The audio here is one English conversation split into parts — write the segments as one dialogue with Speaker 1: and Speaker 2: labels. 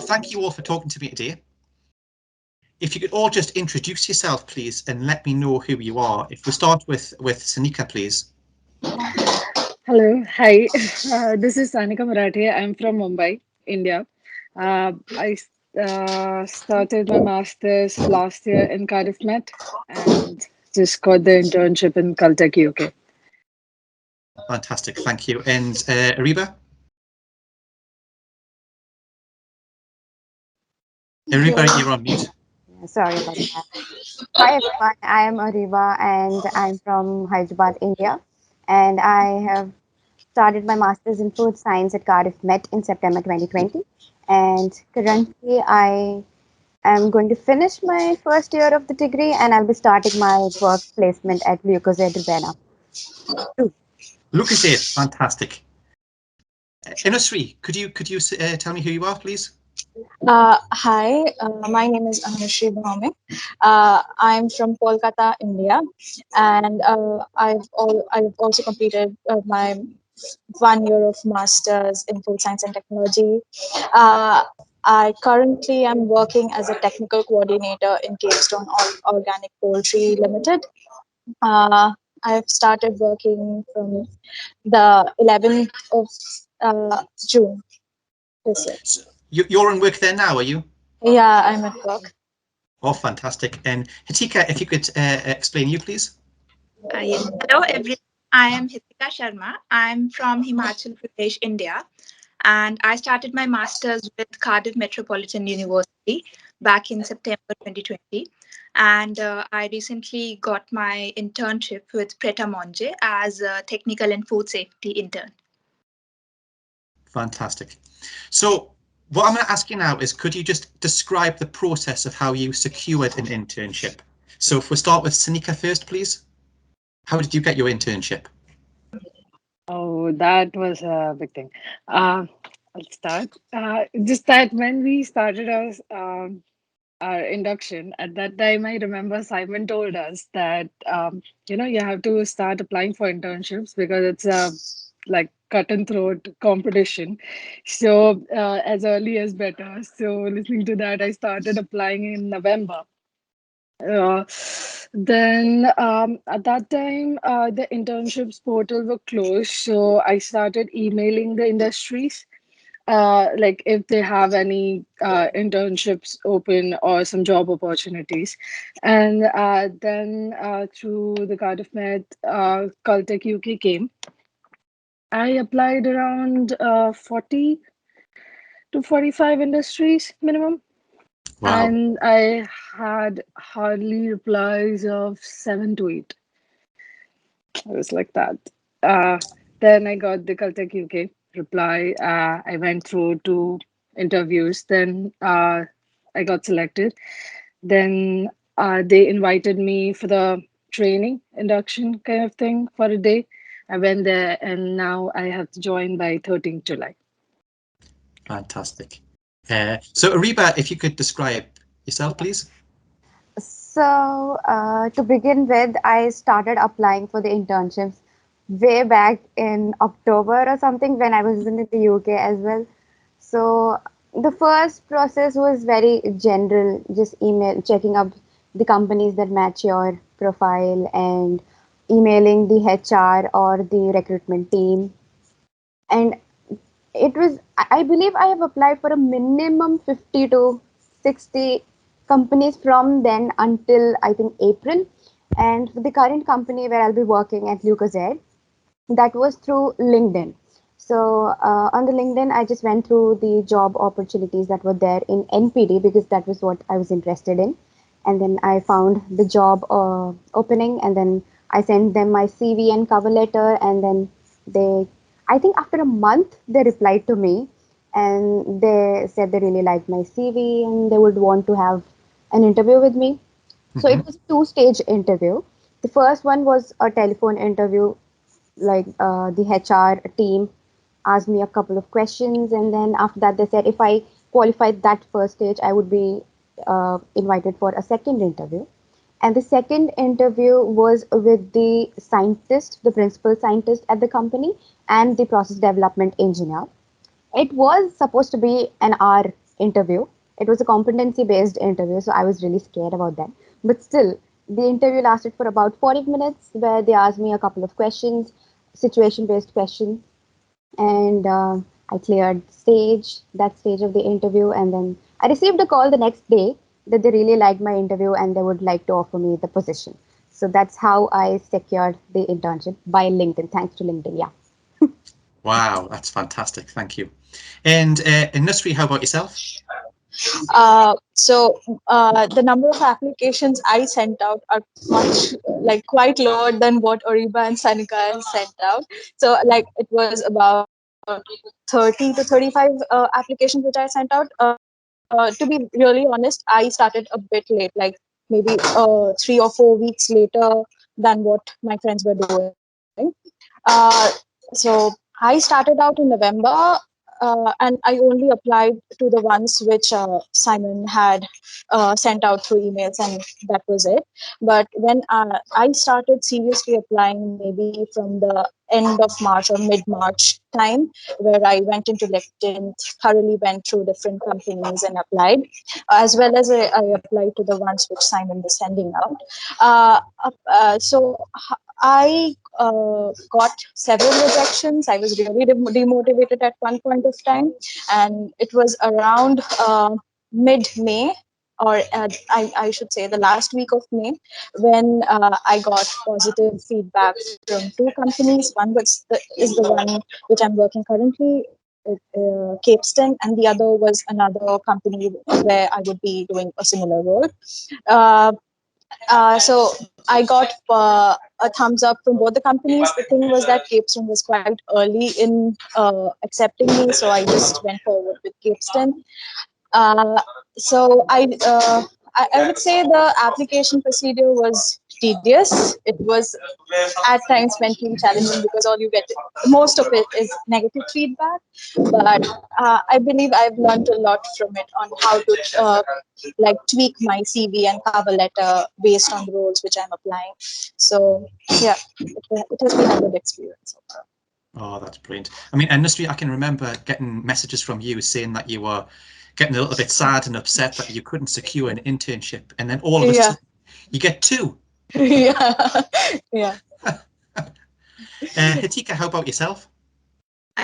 Speaker 1: thank you all for talking to me today. If you could all just introduce yourself, please, and let me know who you are. If we start with Sanika, please.
Speaker 2: Hello, hi. This is Sanika Marathi. I'm from Mumbai, India. I started my master's last year in Cardiff Met and just got the internship in Caltech, UK.
Speaker 1: Fantastic, thank you. And Ariba? Ariba, you're on mute.
Speaker 3: Sorry about that. Hi everyone, I am Ariba and I'm from Hyderabad, India. And I have started my master's in food science at Cardiff Met in September 2020. And currently I am going to finish my first year of the degree and I'll be starting my work placement at Lucozade Urbana.
Speaker 1: Lucas, fantastic. Inusri, could you tell me who you are, please?
Speaker 4: Hi, my name is Anushree Bhaume. I'm from Kolkata, India, and I've also completed my 1 year of masters in food science and technology. I currently am working as a technical coordinator in Capestone Organic Poultry Limited. Uh, I've started working from the 11th of June this year.
Speaker 1: So you're in work there now, are you?
Speaker 4: Yeah, I'm at work.
Speaker 1: Oh, fantastic. And Hitika, if you could explain you, please.
Speaker 5: Yes. Hello, everyone. I am Hitika Sharma. I'm from Himachal Pradesh, India, and I started my master's with Cardiff Metropolitan University back in September 2020. And I recently got my internship with Pret a Manger as a technical and food safety intern.
Speaker 1: Fantastic. So what I'm going to ask you now is, could you just describe the process of how you secured an internship? So if we start with Sanika first, please. How did you get your internship?
Speaker 2: Oh, that was a big thing. I'll start. Just that when we started our induction, at that time, I remember Simon told us that, you have to start applying for internships because it's a like cut and throat competition. So as early as better. So listening to that, I started applying in November. Uh, then at that time, the internships portal were closed, so I started emailing the industries, like if they have any internships open or some job opportunities. And then through the Cardiff Met, Caltech UK came. I applied around 40 to 45 industries minimum.
Speaker 1: Wow.
Speaker 2: And I had hardly replies of 7 to 8. I was like that. Uh, then I got the Caltech UK reply. I went through 2 interviews. Then I got selected. Then they invited me for the training induction kind of thing for a day. I went there, and now I have to join by 13th July.
Speaker 1: Fantastic. So Ariba, if you could describe yourself, please.
Speaker 3: So, to begin with, I started applying for the internships way back in October or something when I was in the UK as well. So, the first process was very general, just email, checking up the companies that match your profile and emailing the HR or the recruitment team. And it was, I believe I have applied for a minimum 50 to 60 companies from then until I think April. And for the current company where I'll be working at Lucozade, that was through LinkedIn. So on the LinkedIn, I just went through the job opportunities that were there in NPD because that was what I was interested in. And then I found the job opening, and then I sent them my CV and cover letter, and then they, I think after a month, they replied to me and they said they really liked my CV and they would want to have an interview with me. So it was a two-stage interview. The first one was a telephone interview, like the HR team asked me a couple of questions, and then after that they said if I qualified that first stage, I would be invited for a second interview. And the second interview was with the scientist, the principal scientist at the company, and the process development engineer. It was supposed to be an hour interview. It was a competency-based interview, so I was really scared about that. But still, the interview lasted for about 40 minutes, where they asked me a couple of questions, situation-based questions, and I cleared that stage of the interview, and then I received a call the next day that they really liked my interview and they would like to offer me the position. So that's how I secured the internship by LinkedIn, thanks to LinkedIn. Yeah.
Speaker 1: Wow, that's fantastic. Thank you. And Nusri, how about yourself?
Speaker 4: The number of applications I sent out are quite lower than what Oriba and Sanika has sent out. So like it was about 30 to 35 applications which I sent out. To be really honest, I started a bit late, like maybe 3 or 4 weeks later than what my friends were doing. Uh, so I started out in November, and I only applied to the ones which Simon had sent out through emails, and that was it. But when I started seriously applying, maybe from the end of March or mid March time, where I went into LinkedIn, thoroughly went through different companies and applied, as well as I applied to the ones which Simon was sending out. I got several rejections. I was really demotivated at one point of time, and it was around mid-May, or I should say the last week of May, when I got positive feedback from two companies. One is the one which I'm working currently, Capeston, and the other was another company where I would be doing a similar role. So I got a thumbs up from both the companies. The thing was that Capeston was quite early in accepting me, so I just went forward with Capeston. Uh, I would say the application procedure was tedious. It was at times mentally challenging because all you get, most of it is negative feedback. But I believe I've learned a lot from it on how to tweak my CV and cover letter based on the roles which I'm applying. So yeah, it has been a good experience so far.
Speaker 1: Oh, that's brilliant. I mean, Nusri, I can remember getting messages from you saying that you were getting a little bit sad and upset that you couldn't secure an internship, and then all of a sudden you get two.
Speaker 4: Yeah. Yeah.
Speaker 1: Hitika, how about yourself?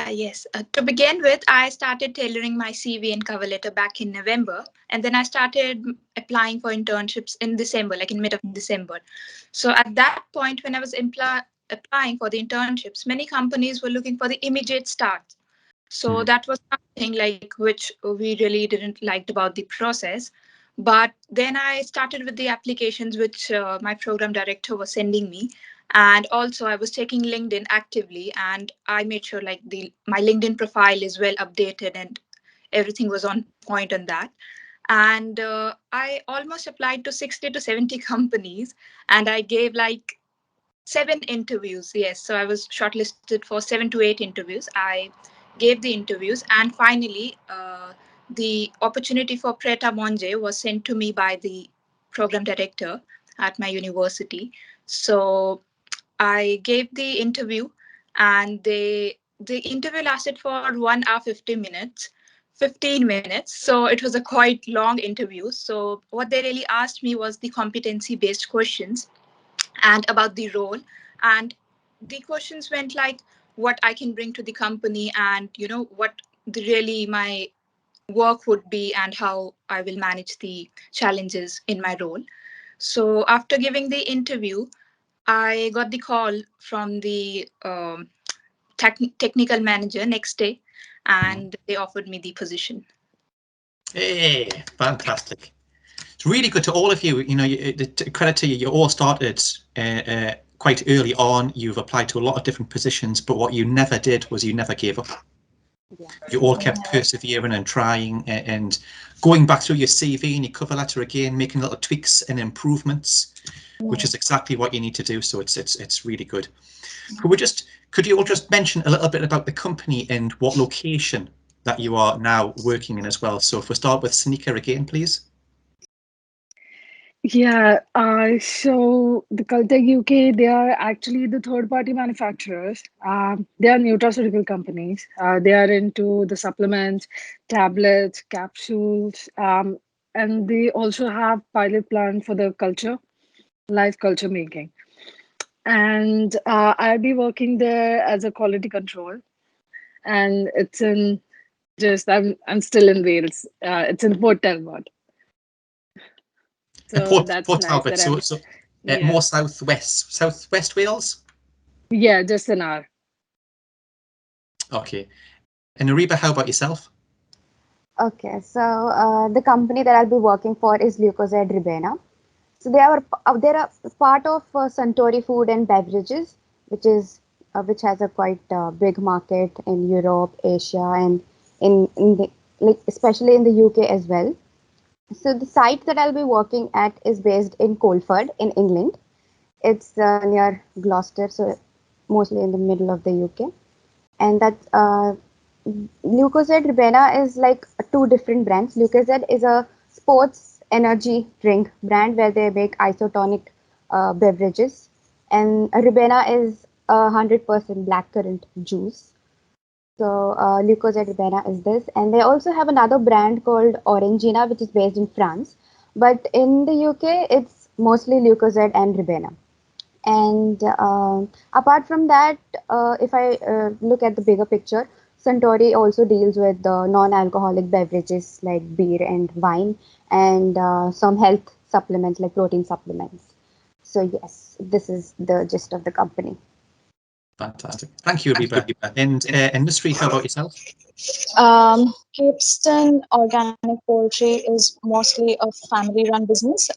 Speaker 5: Yes. To begin with, I started tailoring my CV and cover letter back in November, and then I started applying for internships in December, like in mid of December. So at that point, when I was applying for the internships, many companies were looking for the immediate start. So that was something like which we really didn't like about the process. But then I started with the applications which my program director was sending me. And also I was taking LinkedIn actively, and I made sure like my LinkedIn profile is well updated and everything was on point on that. And I almost applied to 60 to 70 companies, and I gave like 7 interviews. Yes, so I was shortlisted for 7 to 8 interviews. I gave the interviews, and finally the opportunity for Preta Monje was sent to me by the program director at my university. So I gave the interview, and the interview lasted for 1 hour 15 minutes. So it was a quite long interview. So what they really asked me was the competency based questions and about the role. And the questions went like what I can bring to the company, and what really my work would be, and how I will manage the challenges in my role. So after giving the interview, I got the call from the technical manager next day, and they offered me the position.
Speaker 1: Hey, fantastic. It's really good to all of you. Credit to you. You all started quite early on. You've applied to a lot of different positions, but what you never did was you never gave up.
Speaker 3: Yeah.
Speaker 1: You all kept persevering and trying and going back through your CV and your cover letter again, making little tweaks and improvements, which is exactly what you need to do. So it's really good. Could you all just mention a little bit about the company and what location that you are now working in as well? So if we start with Sanika again, please.
Speaker 2: Yeah, so the Caltech UK, they are actually the third-party manufacturers. They are nutraceutical companies. They are into the supplements, tablets, capsules, and they also have pilot plant for the culture, live culture making. And I'll be working there as a quality control, and it's in just I'm still in Wales. It's in Port Talbot, so that's
Speaker 1: Port
Speaker 2: nice
Speaker 1: Talbot,
Speaker 2: that I'm.
Speaker 1: so
Speaker 2: Yeah,
Speaker 1: more southwest Wales.
Speaker 2: yeah, just an hour.
Speaker 1: Okay. And Ariba, how about yourself?
Speaker 3: Okay, so the company that I'll be working for is Lucozade Ribena. So they're a part of Suntory Food and Beverages, which has a quite big market in Europe, Asia, and in the, like especially in the UK as well. So the site that I'll be working at is based in Colford in England. It's near Gloucester, so mostly in the middle of the UK. And that's Lucozade Ribena is like two different brands. Lucozade is a sports energy drink brand where they make isotonic beverages, and Ribena is 100% blackcurrant juice. So Lucozade Ribena is this, and they also have another brand called Orangina, which is based in France, but in the UK it's mostly Lucozade and Ribena. And apart from that, if I look at the bigger picture, Suntory also deals with the non-alcoholic beverages like beer and wine, and some health supplements like protein supplements. So yes, this is the gist of the company.
Speaker 1: Fantastic. Thank you, Ariba. And industry, how about yourself?
Speaker 4: Capeston Organic Poultry is mostly a family-run business.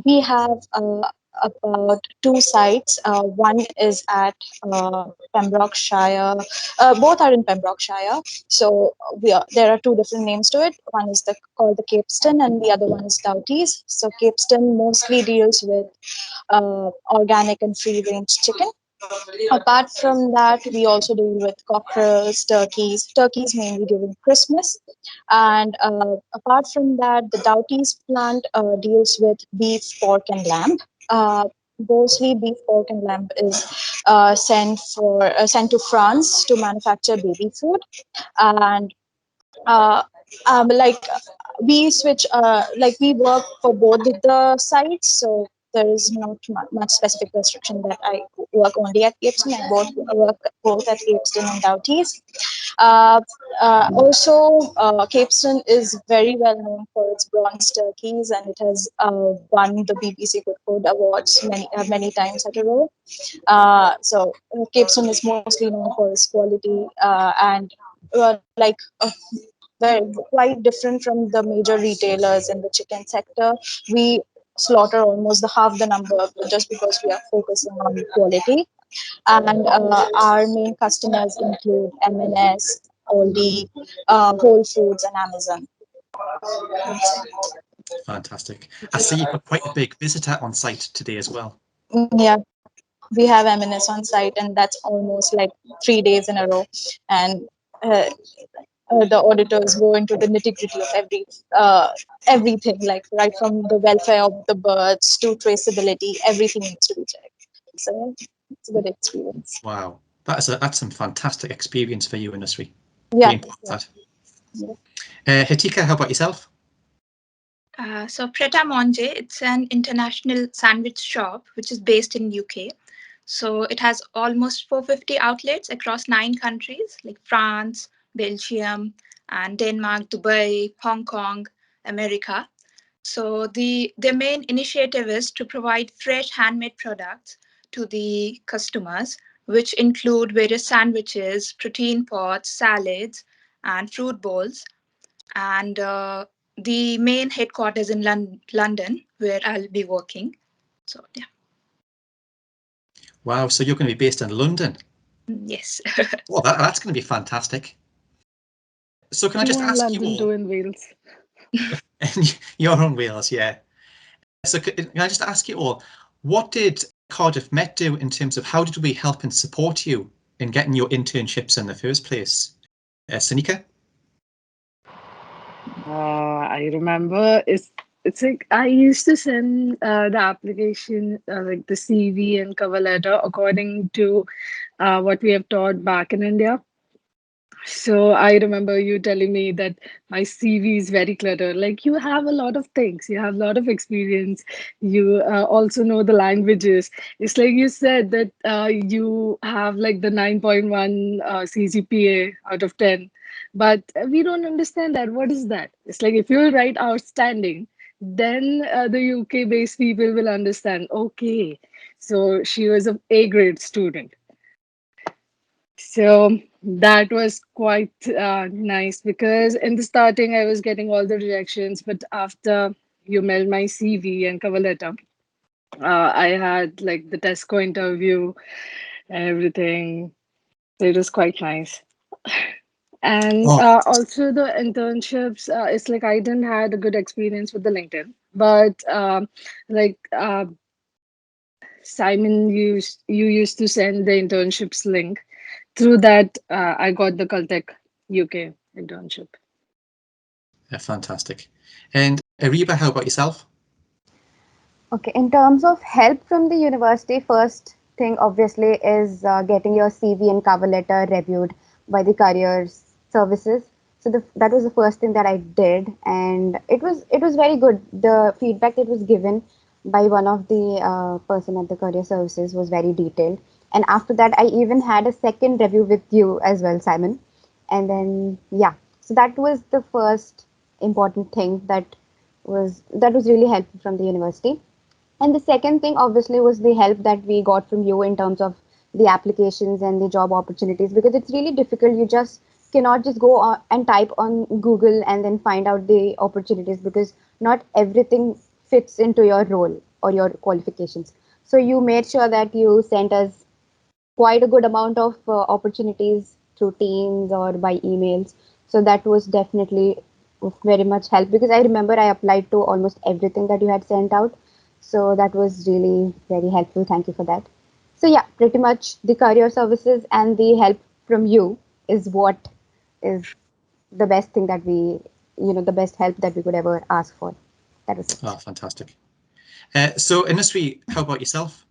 Speaker 4: We have about two sites. One is at Pembrokeshire. Both are in Pembrokeshire. So there are two different names to it. One is called the Capeston, and the other one is Doughties. So Capeston mostly deals with organic and free-range chicken. Apart from that, we also deal with cockerels, turkeys mainly during Christmas. And apart from that, the Doughties plant deals with beef, pork, and lamb. Mostly beef, pork, and lamb is sent to France to manufacture baby food. And uh, like we switch like we work for both the sites, so there is not much specific restriction that I work only at Capeston. I work both at Capeston and Doughties. uh, also, Capeston is very well known for its bronze turkeys, and it has won the BBC Good Food Awards many times at a row. So Capeston is mostly known for its quality and like very quite different from the major retailers in the chicken sector. We slaughter almost the half the number just because we are focusing on quality. And our main customers include M&S, Aldi, Whole Foods, and Amazon.
Speaker 1: Fantastic. I see you've got quite a big visitor on site today as well.
Speaker 4: Yeah, we have M&S on site, and that's almost like 3 days in a row. And the auditors go into the nitty-gritty of everything, like right from the welfare of the birds to traceability, everything needs to be checked. So it's a good experience.
Speaker 1: Wow, that's some fantastic experience for you, industry.
Speaker 4: Yeah.
Speaker 1: Really important that. Hitika, how about yourself?
Speaker 5: So Pret a Manger, it's an international sandwich shop which is based in UK. So it has almost 450 outlets across 9 countries like France, Belgium, and Denmark, Dubai, Hong Kong, America. So their main initiative is to provide fresh handmade products to the customers, which include various sandwiches, protein pots, salads, and fruit bowls. And the main headquarters in London, where I'll be working. So yeah.
Speaker 1: Wow, so you're going to be based in London?
Speaker 5: Yes.
Speaker 1: Well, that's going to be fantastic. So can I just ask
Speaker 2: London
Speaker 1: you
Speaker 2: too
Speaker 1: all?
Speaker 2: in Wales.
Speaker 1: You're on Wales, yeah. So can I just ask you all, what did Cardiff Met do in terms of how did we help and support you in getting your internships in the first place? Sanika?
Speaker 2: I remember it's like I used to send the application, like the CV and cover letter, according to what we have taught back in India. So I remember you telling me that my CV is very cluttered. Like you have a lot of things, you have a lot of experience. You also know the languages. It's like you said that you have like the 9.1 CGPA out of 10, but we don't understand that. What is that? It's like if you write outstanding, then the UK based people will understand. Okay, so she was a A grade student. So that was quite nice because in the starting I was getting all the rejections, but after you mailed my CV and cover letter, I had like the Tesco interview and everything. So it was quite nice. And
Speaker 1: Oh,
Speaker 2: also the internships, it's like I didn't had a good experience with the LinkedIn, but like Simon you used to send the internships link. Through that, I got the Caltech UK internship.
Speaker 1: yeah, fantastic. And Ariba, how about yourself?
Speaker 3: Okay, in terms of help from the university, first thing obviously is getting your CV and cover letter reviewed by the careers services. So that was the first thing that I did, and it was very good. The feedback that was given by one of the person at the career services was very detailed. And after that, I even had a second review with you as well, Simon. And then yeah, so that was the first important thing that was really helpful from the university. And the second thing, obviously, was the help that we got from you in terms of the applications and the job opportunities, because it's really difficult. You just cannot just go on and type on Google and then find out the opportunities, because not everything fits into your role or your qualifications. So you made sure that you sent us quite a good amount of opportunities through Teams or by emails. So that was definitely very much help, because I remember I applied to almost everything that you had sent out. So that was really very helpful. Thank you for that. So yeah, pretty much the career services and the help from you is what is the best thing that the best help that we could ever ask for. That was it.
Speaker 1: Oh, fantastic. So Innisri, how about yourself?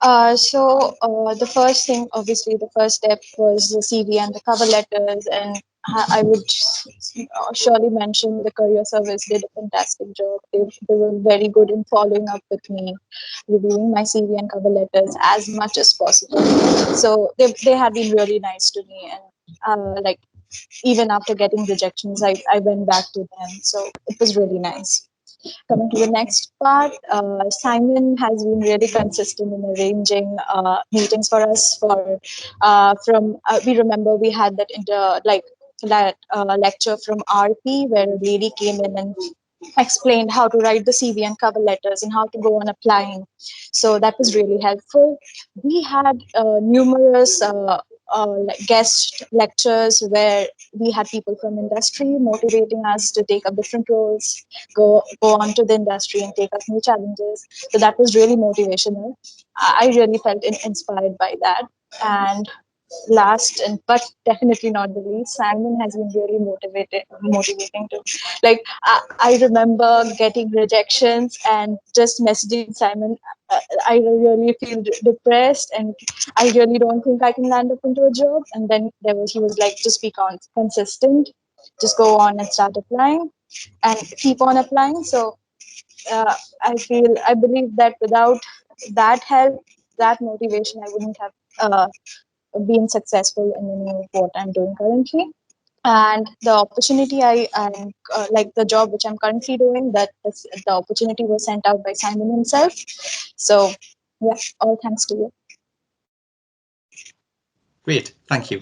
Speaker 4: The first thing, obviously, the first step was the CV and the cover letters, and I would surely mention the career service did a fantastic job. They were very good in following up with me, reviewing my CV and cover letters as much as possible. So they had been really nice to me, and like even after getting rejections, I went back to them. So it was really nice. Coming to the next part, Simon has been really consistent in arranging meetings for us. We remember we had that lecture from RP where a lady came in and explained how to write the CV and cover letters and how to go on applying. So that was really helpful. We had numerous guest lectures where we had people from industry motivating us to take up different roles, go on to the industry and take up new challenges. So that was really motivational. I really felt inspired by that. And last and but definitely not the least, Simon has been really motivating to I remember getting rejections and just messaging Simon. I really feel depressed and I really don't think I can land up into a job. And then he was like, just be consistent, just go on and start applying and keep on applying. So I believe that without that help, that motivation, I wouldn't have been successful in any of what I'm doing currently. And the opportunity I'm like the job which I'm currently doing, the opportunity was sent out by Simon himself. So yeah, all thanks to you.
Speaker 1: Great, thank you.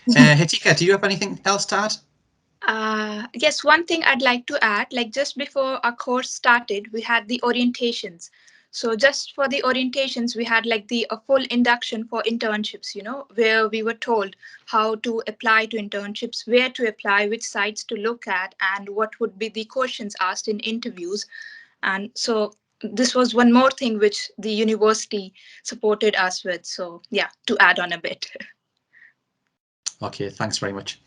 Speaker 1: Hitika, do you have anything else to add?
Speaker 5: Yes, one thing I'd like to add, like just before our course started, we had the orientations. So just for the orientations, we had like a full induction for internships, where we were told how to apply to internships, where to apply, which sites to look at, and what would be the questions asked in interviews. And so this was one more thing which the university supported us with. So yeah, to add on a bit.
Speaker 1: Okay, thanks very much.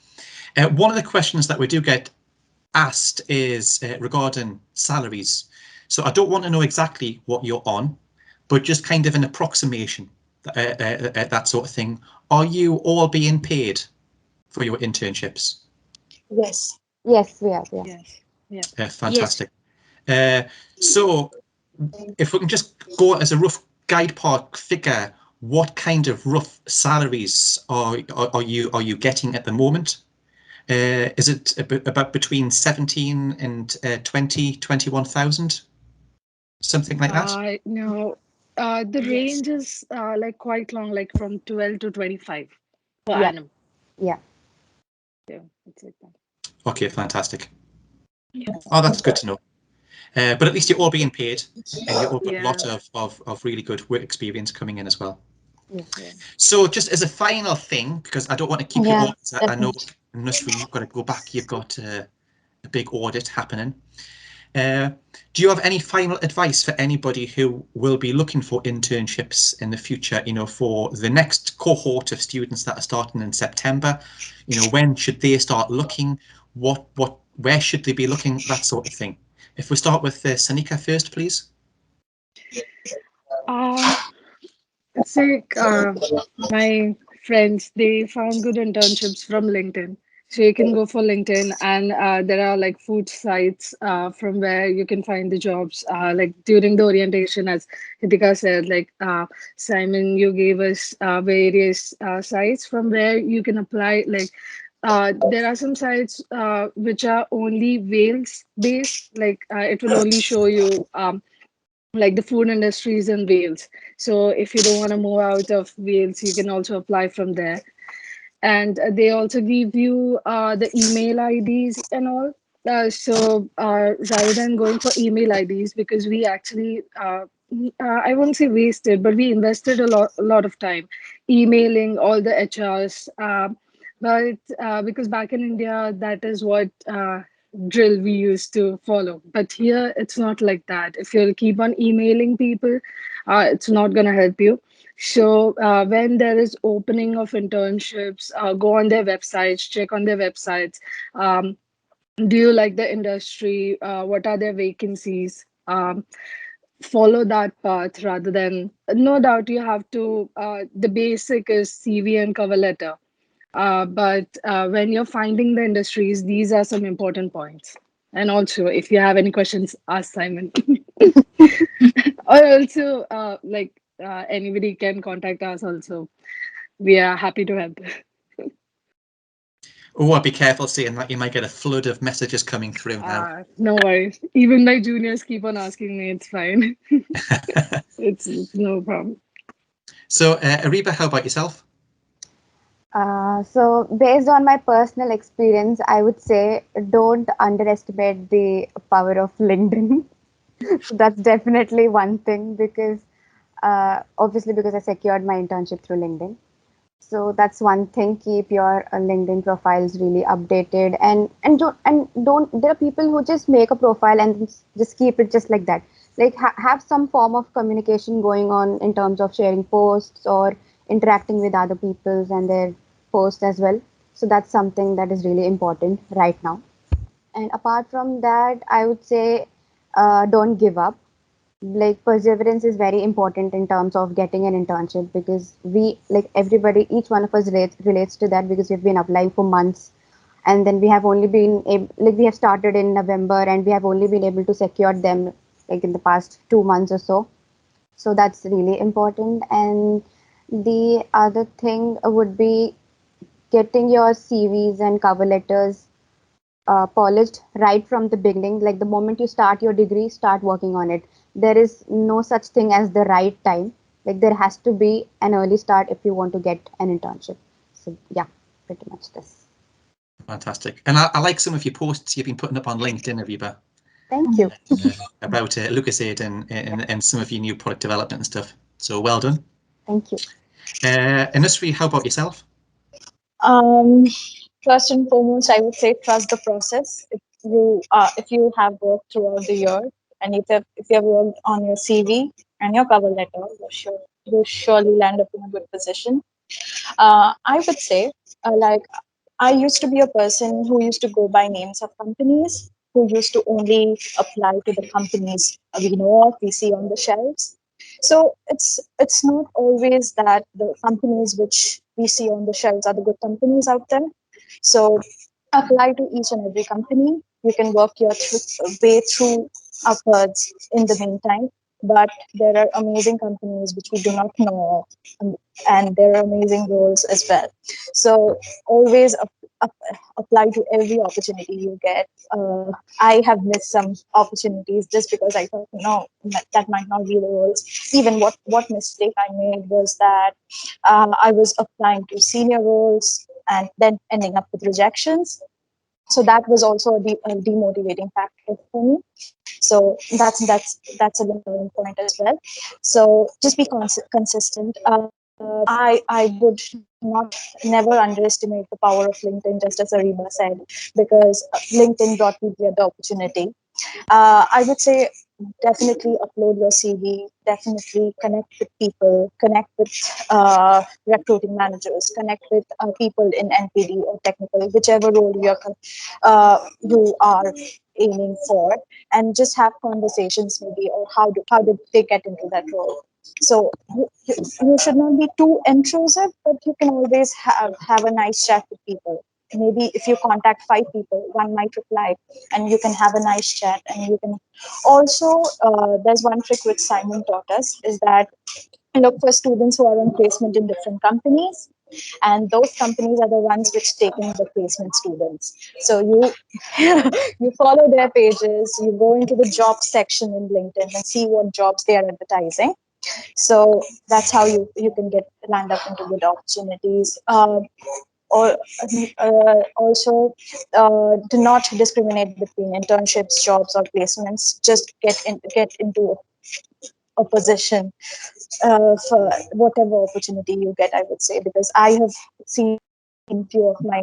Speaker 1: One of the questions that we do get asked is regarding salaries. So I don't want to know exactly what you're on, but just kind of an approximation, that sort of thing. Are you all being paid for your internships?
Speaker 4: Yes.
Speaker 3: Yes, we are. Yeah.
Speaker 2: Yes. Yeah.
Speaker 1: Fantastic. So if we can just go as a rough guide park figure, what kind of rough salaries are you getting at the moment? Is it about between 17 and 21,000? Something like that?
Speaker 2: No, the range is like quite long, like from 12 to 25 per
Speaker 3: Yeah.
Speaker 2: annum.
Speaker 3: Yeah.
Speaker 2: Yeah, it's like that.
Speaker 1: Okay, fantastic.
Speaker 4: Yes.
Speaker 1: Oh, that's good to know. But at least you're all being paid, and you've all got a lot
Speaker 2: Yeah.
Speaker 1: of really good work experience coming in as well.
Speaker 3: Yes.
Speaker 2: Yeah.
Speaker 1: So just as a final thing, because I don't want to keep you
Speaker 4: Yeah,
Speaker 1: all, 'cause I know,
Speaker 4: definitely.
Speaker 1: Nusri, you've got to go back, you've got a big audit happening. Do you have any final advice for anybody who will be looking for internships in the future, for the next cohort of students that are starting in September? When should they start looking? Where should they be looking? That sort of thing. If we start with Sanika first, please.
Speaker 2: Um, it's like my friends, they found good internships from LinkedIn. So you can go for LinkedIn, and there are like food sites from where you can find the jobs. Like during the orientation, as Hitika said, like Simon, you gave us various sites from where you can apply. Like there are some sites which are only Wales based. Like it will only show you like the food industries in Wales. So if you don't want to move out of Wales, you can also apply from there. And they also give you the email IDs and all. Rather than going for email IDs, because we actually, I won't say wasted, but we invested a lot of time emailing all the HRs. But because back in India, that is what drill we used to follow. But here, it's not like that. If you'll keep on emailing people, it's not going to help you. So when there is opening of internships, go on their websites, check on their websites. Um, do you like the industry? What are their vacancies? Follow that path rather than, no doubt you have to, the basic is CV and cover letter. But when you're finding the industries, these are some important points. And also, if you have any questions, ask Simon. Or also, anybody can contact us also. We are happy to help.
Speaker 1: Oh, I'd be careful saying that. You might get a flood of messages coming through now.
Speaker 2: No worries. Even my juniors keep on asking me. It's fine. It's no problem.
Speaker 1: So, Ariba, how about yourself?
Speaker 3: So based on my personal experience, I would say don't underestimate the power of LinkedIn. So that's definitely one thing because obviously because I secured my internship through LinkedIn. So that's one thing. Keep your LinkedIn profiles really updated, and don't. There are people who just make a profile and just keep it just like that. Like have some form of communication going on in terms of sharing posts or interacting with other people's and their posts as well. So that's something that is really important right now. And apart from that, I would say don't give up. Like perseverance is very important in terms of getting an internship because we, like everybody, each one of us relates to that because we've been applying for months, and then we have only been like we have started in November and we have only been able to secure them like in the past 2 months or so. So that's really important. And the other thing would be getting your CVs and cover letters polished right from the beginning. Like the moment you start your degree, start working on it. There is no such thing as the right time. Like there has to be an early start if you want to get an internship. So yeah, pretty much this.
Speaker 1: Fantastic. And I like some of your posts you've been putting up on LinkedIn, Ariba,
Speaker 3: Thank you.
Speaker 1: about LucasAid and some of your new product development and stuff. So well done.
Speaker 3: Thank you.
Speaker 1: And Nusri, how about yourself?
Speaker 4: First and foremost, I would say trust the process. If you have worked throughout the year, and if you have worked on your CV and your cover letter, you surely land up in a good position. I would say, like I used to be a person who used to go by names of companies, who used to only apply to the companies we know of, we see on the shelves. So it's not always that the companies which we see on the shelves are the good companies out there. So apply to each and every company. You can work your way through upwards in the meantime. But there are amazing companies which we do not know of, and there are amazing roles as well. So always up, apply to every opportunity you get. I have missed some opportunities just because I thought, no, that might not be the roles. Even what mistake I made was that I was applying to senior roles and then ending up with rejections. So that was also a demotivating factor for me. So that's a learning point as well. So just be consistent. I would not never underestimate the power of LinkedIn, just as Ariba said, because LinkedIn brought me the other opportunity. I would say definitely upload your CV, definitely connect with people, connect with recruiting managers, connect with people in NPD or technical, whichever role you are aiming for, and just have conversations maybe, or how did they get into that role. So you should not be too intrusive, but you can always have a nice chat with people. Maybe if you contact 5 people, one might reply, and you can have a nice chat. And you can also, there's one trick which Simon taught us, is that look for students who are on placement in different companies, and those companies are the ones which take in the placement students. So you you follow their pages, you go into the job section in LinkedIn and see what jobs they are advertising. So that's how you can get land up into good opportunities. Or also do not discriminate between internships, jobs, or placements. Just get into a position for whatever opportunity you get, I would say, because I have seen few of my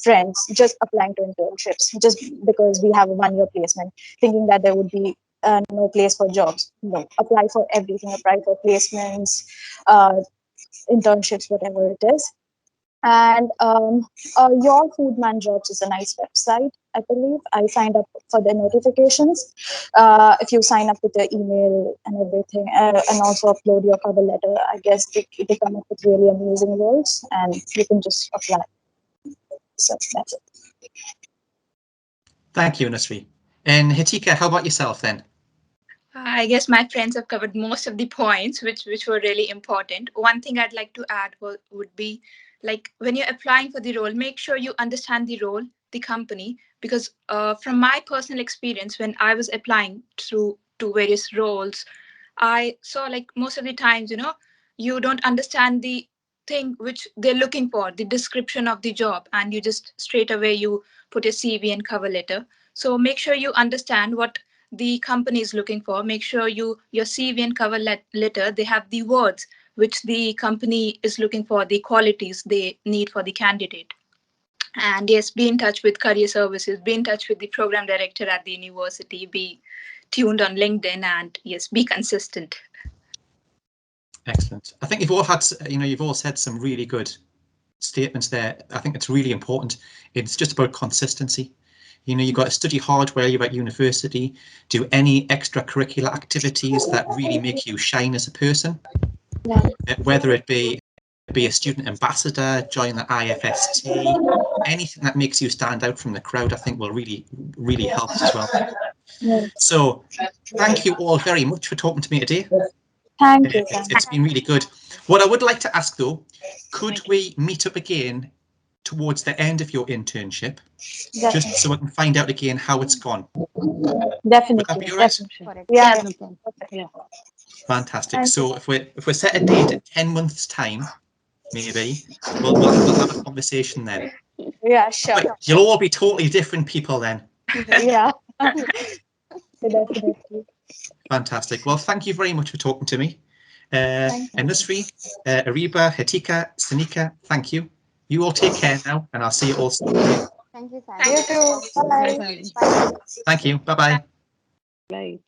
Speaker 4: friends just applying to internships just because we have a 1 year placement, thinking that there would be no place for jobs. No, apply for everything. Apply for placements, internships, whatever it is. And Your Foodman Jobs is a nice website, I believe. I signed up for their notifications. If you sign up with their email and everything, and also upload your cover letter, I guess they come up with really amazing roles, and you can just apply. So that's it.
Speaker 1: Thank you, Nusri. And Hitika, how about yourself then?
Speaker 5: I guess my friends have covered most of the points, which were really important. One thing I'd like to add would be, like, when you're applying for the role, make sure you understand the role, the company, because from my personal experience, when I was applying to various roles, I saw, like, most of the times, you don't understand the thing which they're looking for, the description of the job, and you just straight away you put a CV and cover letter. So make sure you understand what the company is looking for. Make sure your CV and cover letter, they have the words which the company is looking for, the qualities they need for the candidate. And yes, be in touch with career services, be in touch with the program director at the university, be tuned on LinkedIn, and yes, be consistent.
Speaker 1: Excellent. I think you've all had, you've all said some really good statements there. I think it's really important. It's just about consistency. You've got to study hard while you're at university, do any extracurricular activities that really make you shine as a person, whether it be a student ambassador, join the IFST, anything that makes you stand out from the crowd, I think will really, really help as well. So thank you all very much for talking to me today.
Speaker 4: Thank you.
Speaker 1: It's been really good. What I would like to ask though, could we meet up again towards the end of your internship, just so I can find out again how it's gone?
Speaker 4: Definitely.
Speaker 1: Would that be all right?
Speaker 4: Yeah.
Speaker 2: Yeah.
Speaker 1: Fantastic. So if we set a date in 10 months' time, maybe we'll have a conversation then.
Speaker 4: Yeah, sure.
Speaker 1: But you'll all be totally different people then.
Speaker 4: Yeah. Definitely.
Speaker 1: Fantastic. Well, thank you very much for talking to me. And Nusri, Ariba, Hitika, Sanika, thank you. You all take care now, and I'll see you all soon.
Speaker 3: Thank you, Simon.
Speaker 5: Thank you.
Speaker 4: Bye.
Speaker 2: Bye.
Speaker 1: Thank you. Bye-bye.
Speaker 2: Bye.